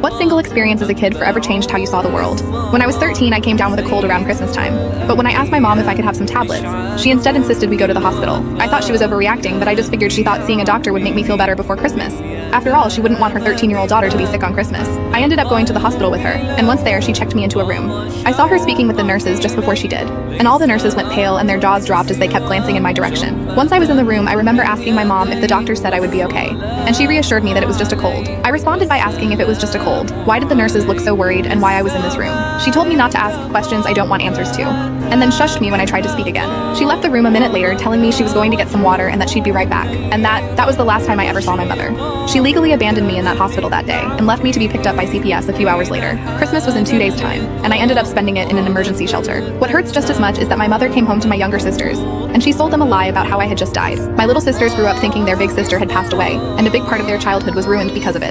What single experience as a kid forever changed how you saw the world? When I was 13, I came down with a cold around Christmas time. But when I asked my mom if I could have some tablets, she instead insisted we go to the hospital. I thought she was overreacting, but I just figured she thought seeing a doctor would make me feel better before Christmas. After all, she wouldn't want her 13-year-old daughter to be sick on Christmas. I ended up going to the hospital with her, and once there, she checked me into a room. I saw her speaking with the nurses just before she did, and all the nurses went pale and their jaws dropped as they kept glancing in my direction. Once I was in the room, I remember asking my mom if the doctor said I would be okay, and she reassured me that it was just a cold. I responded by asking if it was just a cold. Why did the nurses look so worried and why I was in this room? She told me not to ask questions I don't want answers to, and then shushed me when I tried to speak again. She left the room a minute later telling me she was going to get some water and that she'd be right back, and that was the last time I ever saw my mother. She legally abandoned me in that hospital that day and left me to be picked up by CPS a few hours later. Christmas was in 2 days' time, and I ended up spending it in an emergency shelter. What hurts just as much is that my mother came home to my younger sisters, and she sold them a lie about how I had just died. My little sisters grew up thinking their big sister had passed away, and a big part of their childhood was ruined because of it.